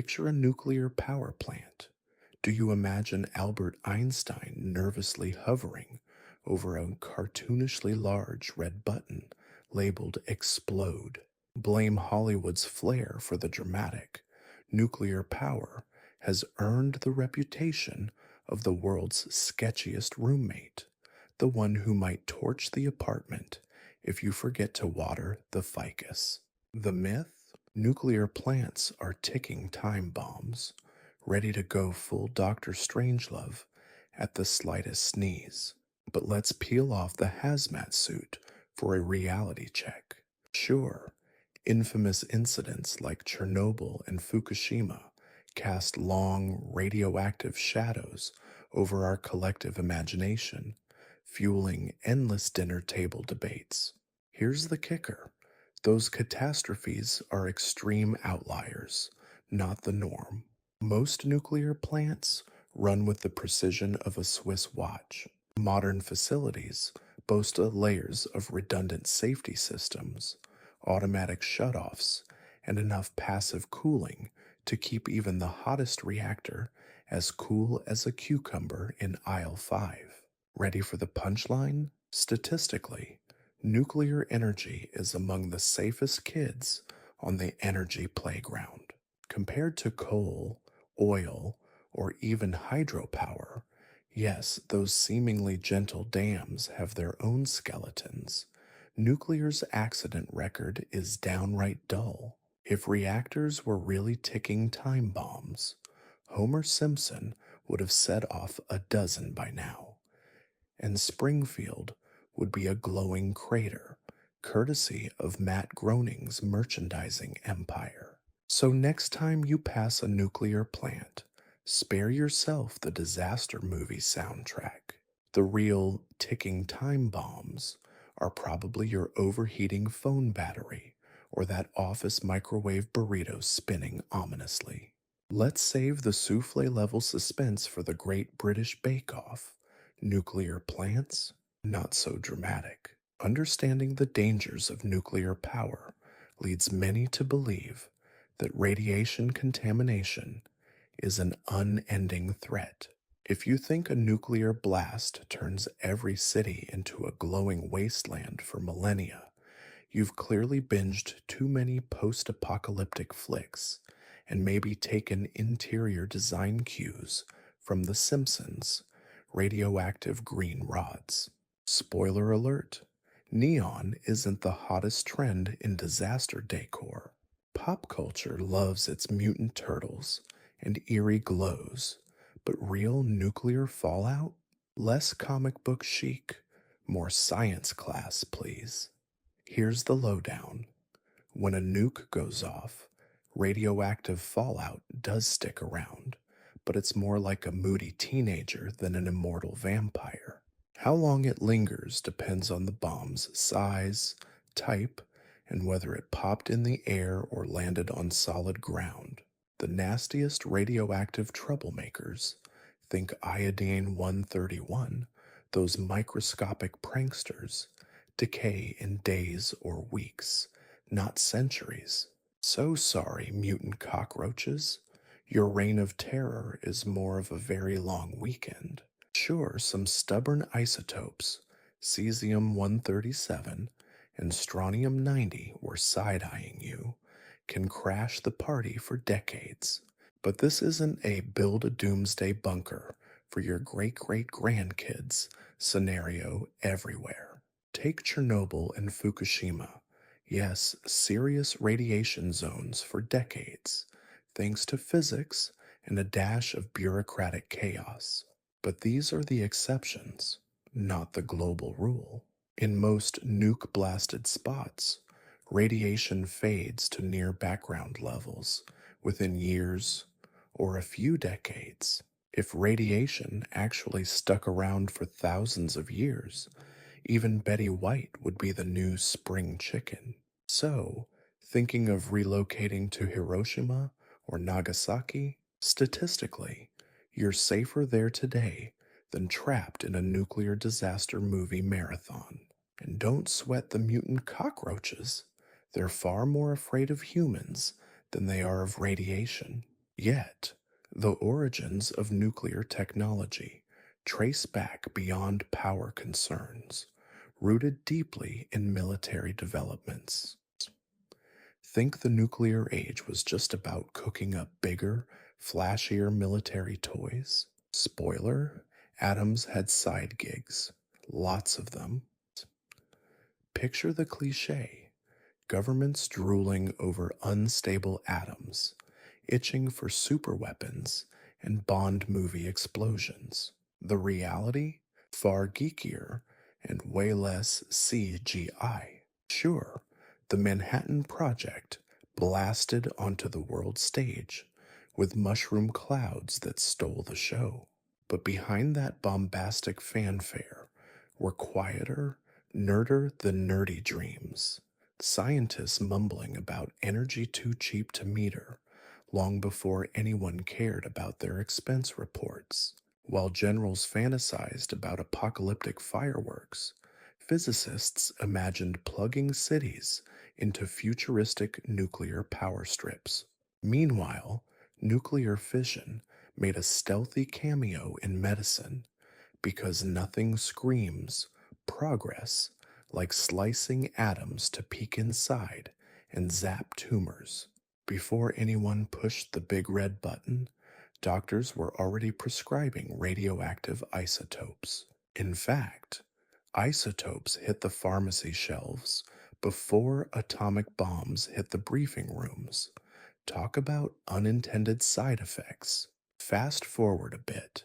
picture a nuclear power plant. Do you imagine Albert Einstein nervously hovering over a cartoonishly large red button labeled Explode? Blame Hollywood's flair for the dramatic. Nuclear power has earned the reputation of the world's sketchiest roommate, the one who might torch the apartment if you forget to water the ficus. The myth? Nuclear plants are ticking time bombs, ready to go full Dr. Strangelove at the slightest sneeze. But let's peel off the hazmat suit for a reality check. Sure, infamous incidents like Chernobyl and Fukushima cast long, radioactive shadows over our collective imagination, fueling endless dinner table debates. Here's the kicker: those catastrophes are extreme outliers, not the norm. Most nuclear plants run with the precision of a Swiss watch. Modern facilities boast layers of redundant safety systems, automatic shutoffs, and enough passive cooling to keep even the hottest reactor as cool as a cucumber in aisle 5. Ready for the punchline? Statistically, nuclear energy is among the safest kids on the energy playground. Compared to coal, oil, or even hydropower, yes, those seemingly gentle dams have their own skeletons. Nuclear's accident record is downright dull. If reactors were really ticking time bombs, Homer Simpson would have set off a dozen by now, and Springfield would be a glowing crater, courtesy of Matt Groening's merchandising empire. So next time you pass a nuclear plant, spare yourself the disaster movie soundtrack. The real ticking time bombs are probably your overheating phone battery or that office microwave burrito spinning ominously. Let's save the souffle level suspense for the Great British Bake Off. Nuclear plants? Not so dramatic. Understanding the dangers of nuclear power leads many to believe that radiation contamination is an unending threat. If you think a nuclear blast turns every city into a glowing wasteland for millennia, you've clearly binged too many post-apocalyptic flicks and maybe taken interior design cues from The Simpsons' radioactive green rods. Spoiler alert, neon isn't the hottest trend in disaster decor. Pop culture loves its mutant turtles and eerie glows, but real nuclear fallout? Less comic book chic, more science class, please. Here's the lowdown. When a nuke goes off, radioactive fallout does stick around, but it's more like a moody teenager than an immortal vampire. How long it lingers depends on the bomb's size, type, and whether it popped in the air or landed on solid ground. The nastiest radioactive troublemakers, think iodine 131, those microscopic pranksters, decay in days or weeks, not centuries. So sorry, mutant cockroaches. Your reign of terror is more of a very long weekend. Sure, some stubborn isotopes, cesium 137 and strontium 90, were side-eyeing you, can crash the party for decades. But this isn't a build a doomsday bunker for your great-great-grandkids scenario everywhere. Take Chernobyl and Fukushima. Yes, serious radiation zones for decades, thanks to physics and a dash of bureaucratic chaos. But these are the exceptions, not the global rule. In most nuke-blasted spots, radiation fades to near background levels within years or a few decades. If radiation actually stuck around for thousands of years, even Betty White would be the new spring chicken. So, thinking of relocating to Hiroshima or Nagasaki? Statistically, you're safer there today than trapped in a nuclear disaster movie marathon. And don't sweat the mutant cockroaches. They're far more afraid of humans than they are of radiation. Yet, the origins of nuclear technology trace back beyond power concerns, rooted deeply in military developments. Think the nuclear age was just about cooking up bigger, flashier military toys? Spoiler, atoms had side gigs, lots of them. Picture the cliche: governments drooling over unstable atoms, itching for superweapons and Bond movie explosions. The reality? Far geekier and way less CGI. Sure, the Manhattan Project blasted onto the world stage with mushroom clouds that stole the show. But behind that bombastic fanfare were quieter, nerder than nerdy dreams. Scientists mumbling about energy too cheap to meter long before anyone cared about their expense reports. While generals fantasized about apocalyptic fireworks, physicists imagined plugging cities into futuristic nuclear power strips. Meanwhile, nuclear fission made a stealthy cameo in medicine because nothing screams progress like slicing atoms to peek inside and zap tumors. Before anyone pushed the big red button, doctors were already prescribing radioactive isotopes. In fact, isotopes hit the pharmacy shelves before atomic bombs hit the briefing rooms. Talk about unintended side effects. Fast forward a bit.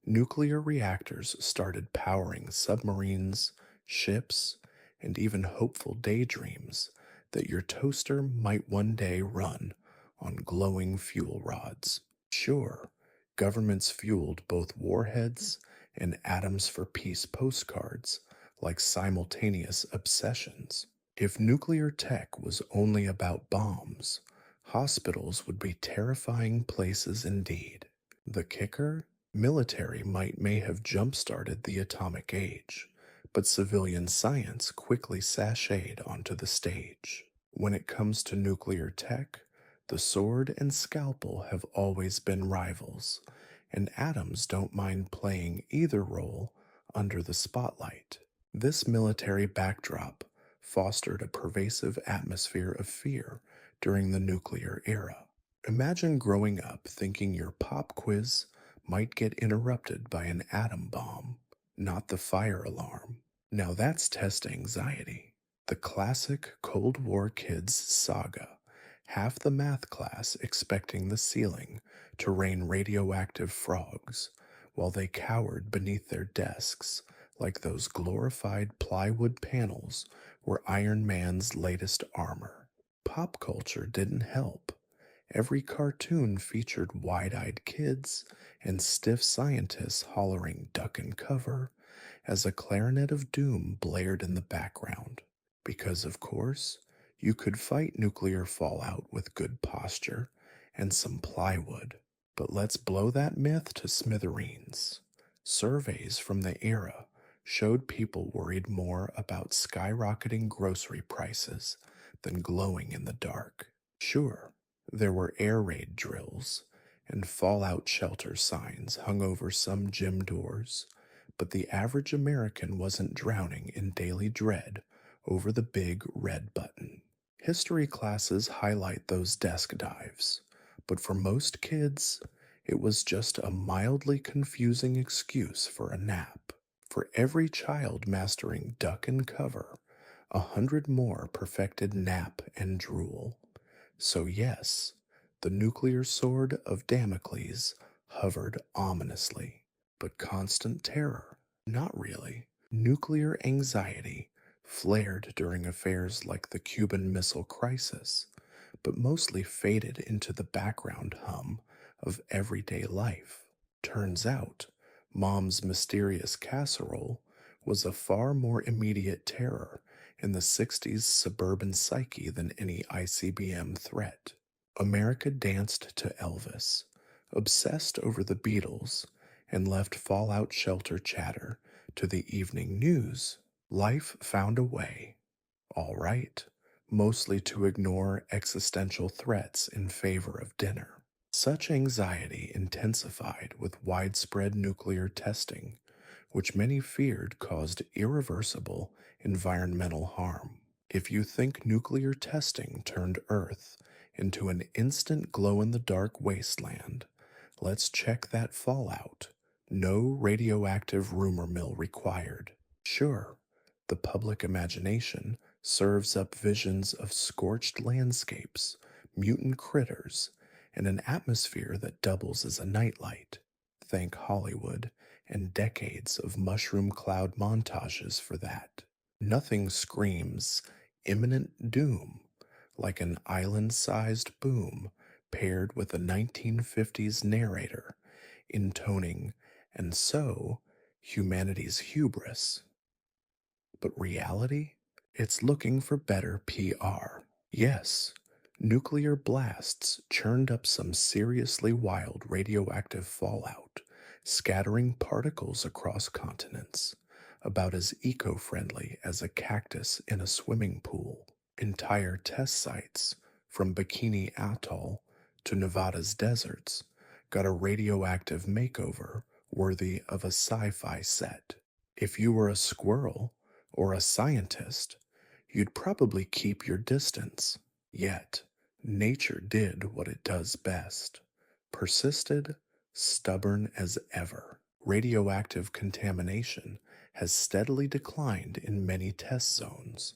Nuclear reactors started powering submarines, ships, and even hopeful daydreams that your toaster might one day run on glowing fuel rods. Sure, governments fueled both warheads and atoms for peace postcards like simultaneous obsessions. If nuclear tech was only about bombs, hospitals would be terrifying places indeed. The kicker? Military might may have jump-started the atomic age, but civilian science quickly sashayed onto the stage. When it comes to nuclear tech, the sword and scalpel have always been rivals, and atoms don't mind playing either role under the spotlight. This military backdrop fostered a pervasive atmosphere of fear during the nuclear era. Imagine growing up thinking your pop quiz might get interrupted by an atom bomb, not the fire alarm. Now that's test anxiety. The classic Cold War kids saga. Half the math class expecting the ceiling to rain radioactive frogs, while they cowered beneath their desks like those glorified plywood panels were Iron Man's latest armor. Pop culture didn't help. Every cartoon featured wide-eyed kids and stiff scientists hollering duck and cover as a clarinet of doom blared in the background. Because, of course, you could fight nuclear fallout with good posture and some plywood. But let's blow that myth to smithereens. Surveys from the era showed people worried more about skyrocketing grocery prices than glowing in the dark. Sure, there were air raid drills and fallout shelter signs hung over some gym doors, but the average American wasn't drowning in daily dread over the big red button. History classes highlight those desk dives, but for most kids, it was just a mildly confusing excuse for a nap. For every child mastering duck and cover, 100 more perfected nap and drool. So yes, the nuclear sword of Damocles hovered ominously, but constant terror, not really. Nuclear anxiety flared during affairs like the Cuban Missile Crisis, but mostly faded into the background hum of everyday life. Turns out, Mom's mysterious casserole was a far more immediate terror in the 60s suburban psyche than any ICBM threat. America danced to Elvis, obsessed over the Beatles, and left fallout shelter chatter to the evening news. Life found a way, all right, mostly to ignore existential threats in favor of dinner. Such anxiety intensified with widespread nuclear testing, which many feared caused irreversible environmental harm. If you think nuclear testing turned Earth into an instant glow in the dark wasteland, let's check that fallout. No radioactive rumor mill required. Sure, the public imagination serves up visions of scorched landscapes, mutant critters, and an atmosphere that doubles as a nightlight. Thank Hollywood and decades of mushroom cloud montages for that. Nothing screams imminent doom like an island sized boom paired with a 1950s narrator intoning, and so, humanity's hubris. But reality? It's looking for better PR. Yes, nuclear blasts churned up some seriously wild radioactive fallout, scattering particles across continents, about as eco friendly as a cactus in a swimming pool. Entire test sites, from Bikini Atoll to Nevada's deserts, got a radioactive makeover worthy of a sci fi set. If you were a squirrel or a scientist, you'd probably keep your distance. Yet, nature did what it does best, persisted, stubborn as ever. Radioactive contamination has steadily declined in many test zones,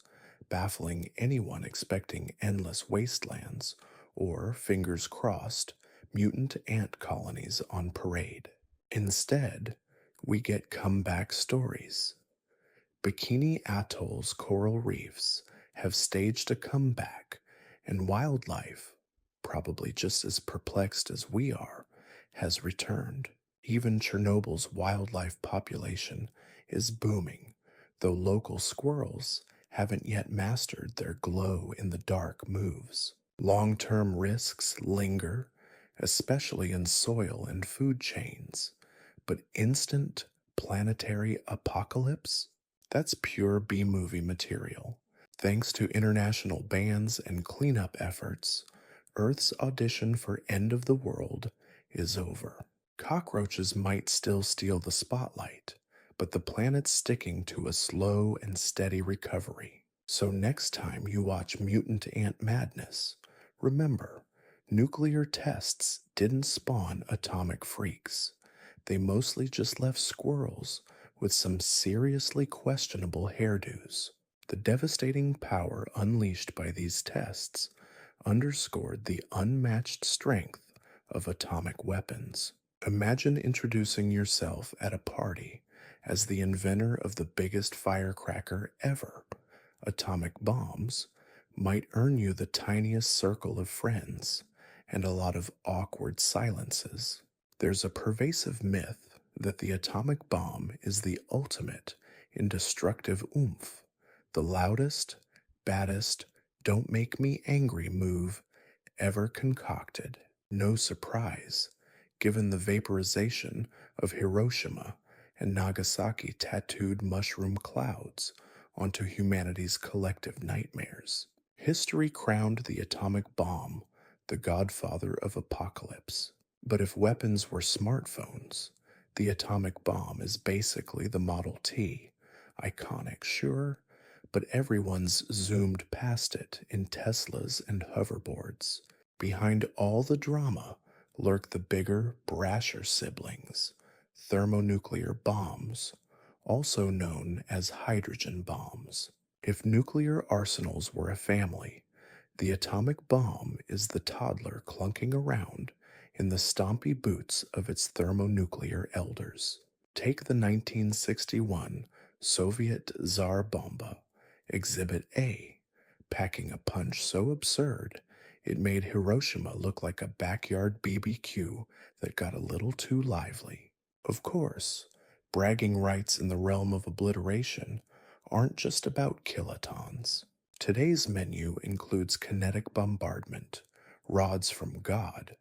baffling anyone expecting endless wastelands or, fingers crossed, mutant ant colonies on parade. Instead, we get comeback stories. Bikini Atoll's coral reefs have staged a comeback, and wildlife, probably just as perplexed as we are, has returned. Even Chernobyl's wildlife population is booming, though local squirrels haven't yet mastered their glow in the dark moves. Long term risks linger, especially in soil and food chains, but instant planetary apocalypse? That's pure B movie material. Thanks to international bans and cleanup efforts, Earth's audition for End of the World is over. Cockroaches might still steal the spotlight, but the planet's sticking to a slow and steady recovery. So next time you watch Mutant Ant Madness, remember, nuclear tests didn't spawn atomic freaks. They mostly just left squirrels with some seriously questionable hairdos. The devastating power unleashed by these tests underscored the unmatched strength of atomic weapons. Imagine introducing yourself at a party as the inventor of the biggest firecracker ever. Atomic bombs might earn you the tiniest circle of friends and a lot of awkward silences. There's a pervasive myth that the atomic bomb is the ultimate in destructive oomph, the loudest, baddest, don't make me angry move ever concocted. No surprise, given the vaporization of Hiroshima and Nagasaki tattooed mushroom clouds onto humanity's collective nightmares. History crowned the atomic bomb the godfather of apocalypse. But if weapons were smartphones, the atomic bomb is basically the Model T. Iconic, sure, but everyone's zoomed past it in Teslas and hoverboards. Behind all the drama lurk the bigger, brasher siblings, thermonuclear bombs, also known as hydrogen bombs. If nuclear arsenals were a family, the atomic bomb is the toddler clunking around in the stompy boots of its thermonuclear elders. Take the 1961 Soviet Tsar Bomba, Exhibit A, packing a punch so absurd it made Hiroshima look like a backyard BBQ that got a little too lively. Of course, bragging rights in the realm of obliteration aren't just about kilotons. Today's menu includes kinetic bombardment, rods from God,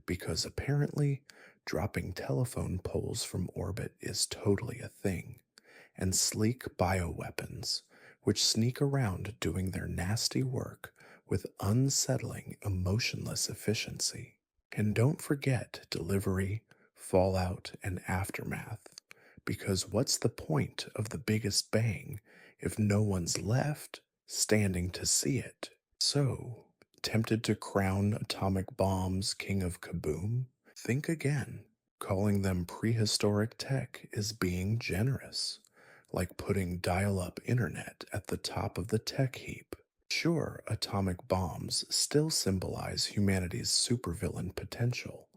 because apparently dropping telephone poles from orbit is totally a thing, and sleek bioweapons, which sneak around doing their nasty work with unsettling, emotionless efficiency. And don't forget delivery, fallout, and aftermath. Because what's the point of the biggest bang if no one's left standing to see it? So, tempted to crown atomic bombs king of kaboom? Think again. Calling them prehistoric tech is being generous, like putting dial up internet at the top of the tech heap. Sure, atomic bombs still symbolize humanity's supervillain potential,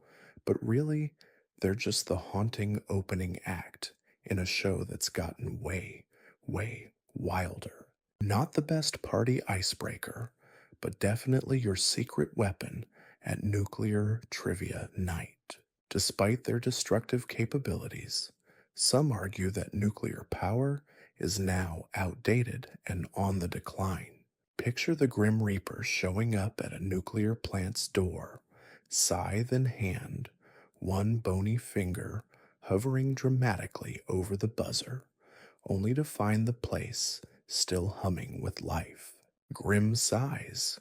but really, they're just the haunting opening act in a show that's gotten way, way wilder. Not the best party icebreaker, but definitely your secret weapon at nuclear trivia night. Despite their destructive capabilities, some argue that nuclear power is now outdated and on the decline. Picture the Grim Reaper showing up at a nuclear plant's door, scythe in hand, one bony finger hovering dramatically over the buzzer, only to find the place still humming with life. Grim sighs.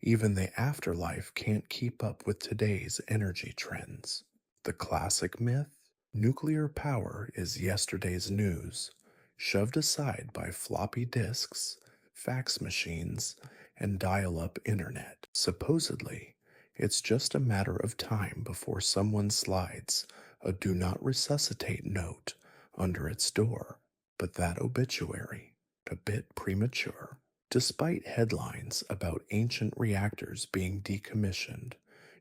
Even the afterlife can't keep up with today's energy trends. The classic myth? Nuclear power is yesterday's news, shoved aside by floppy disks, fax machines, and dial up internet. Supposedly, it's just a matter of time before someone slides a do not resuscitate note under its door. But that obituary, a bit premature. Despite headlines about ancient reactors being decommissioned,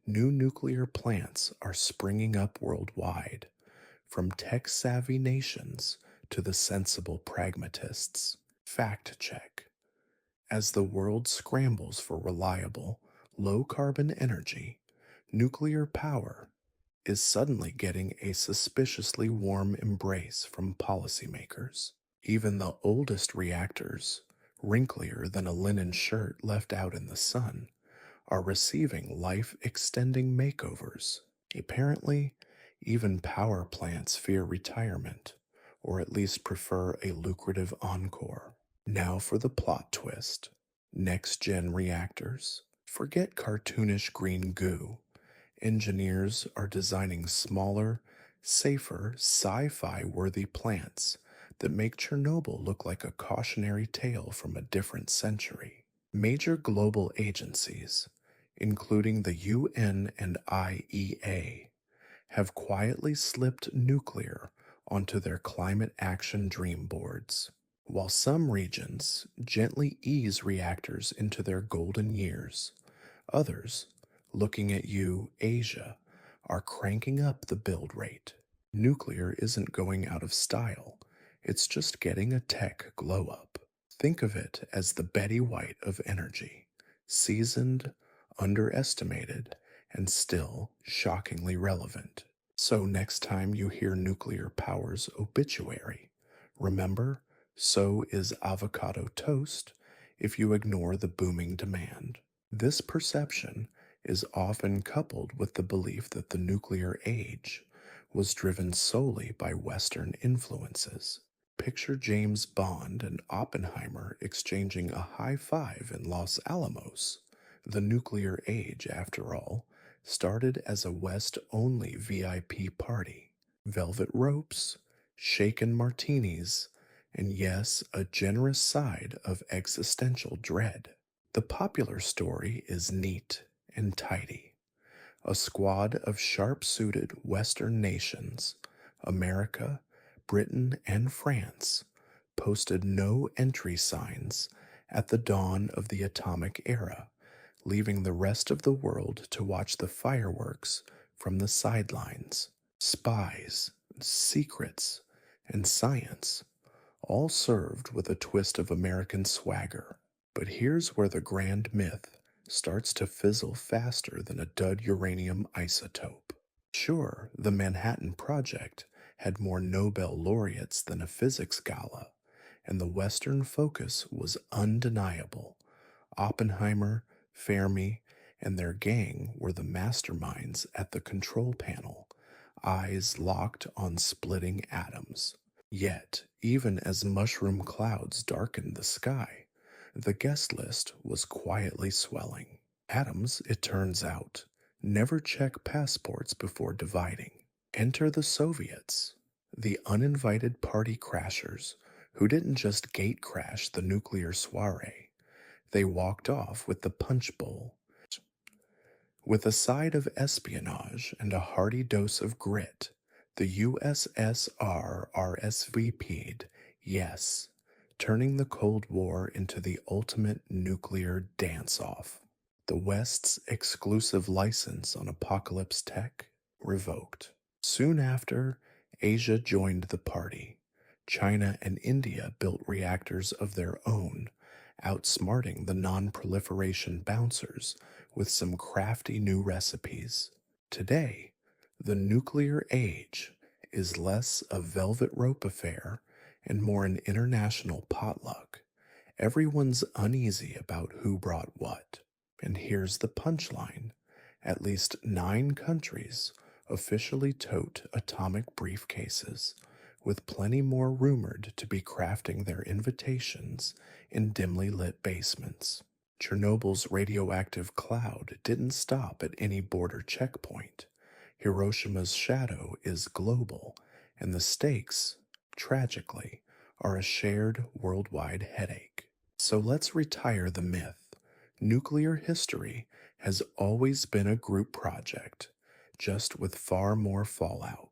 new nuclear plants are springing up worldwide, from tech savvy nations to the sensible pragmatists. Fact check. As the world scrambles for reliable, low carbon energy, nuclear power is suddenly getting a suspiciously warm embrace from policymakers. Even the oldest reactors, wrinklier than a linen shirt left out in the sun, are receiving life extending makeovers. Apparently, even power plants fear retirement, or at least prefer a lucrative encore. Now for the plot twist. Next gen reactors. Forget cartoonish green goo. Engineers are designing smaller, safer, sci fi worthy plants that make Chernobyl look like a cautionary tale from a different century. Major global agencies, including the UN and IEA, have quietly slipped nuclear onto their climate action dream boards, while some regions gently ease reactors into their golden years. Others, looking at you, Asia, are cranking up the build rate. Nuclear isn't going out of style, it's just getting a tech glow up. Think of it as the Betty White of energy, seasoned, underestimated, and still shockingly relevant. So, next time you hear nuclear power's obituary, remember, so is avocado toast if you ignore the booming demand. This perception is often coupled with the belief that the nuclear age was driven solely by Western influences. Picture James Bond and Oppenheimer exchanging a high five in Los Alamos. The nuclear age, after all, started as a West only VIP party. Velvet ropes, shaken martinis, and yes, a generous side of existential dread. The popular story is neat and tidy. A squad of sharp suited Western nations, America, Britain, and France, posted no entry signs at the dawn of the atomic era, leaving the rest of the world to watch the fireworks from the sidelines. Spies, secrets, and science, all served with a twist of American swagger. But here's where the grand myth starts to fizzle faster than a dud uranium isotope. Sure, the Manhattan Project had more Nobel laureates than a physics gala, and the Western focus was undeniable. Oppenheimer, Fermi, and their gang were the masterminds at the control panel, eyes locked on splitting atoms. Yet, even as mushroom clouds darkened the sky, the guest list was quietly swelling. Atoms, it turns out, Never check passports before dividing. Enter the Soviets, the uninvited party crashers who didn't just gate crash the nuclear soiree, they walked off with the punch bowl. With a side of espionage and a hearty dose of grit, the USSR RSVP'd yes, turning the Cold War into the ultimate nuclear dance off. The West's exclusive license on apocalypse tech revoked. Soon after, Asia joined the party. China and India built reactors of their own, outsmarting the non-proliferation bouncers with some crafty new recipes. Today, the nuclear age is less a velvet rope affair and more an international potluck. Everyone's uneasy about who brought what. And here's the punchline. At least 9 countries officially tote atomic briefcases, with plenty more rumored to be crafting their invitations in dimly lit basements. Chernobyl's radioactive cloud didn't stop at any border checkpoint. Hiroshima's shadow is global, and the stakes, tragically, are a shared worldwide headache. So let's retire the myth. Nuclear history has always been a group project, just with far more fallout.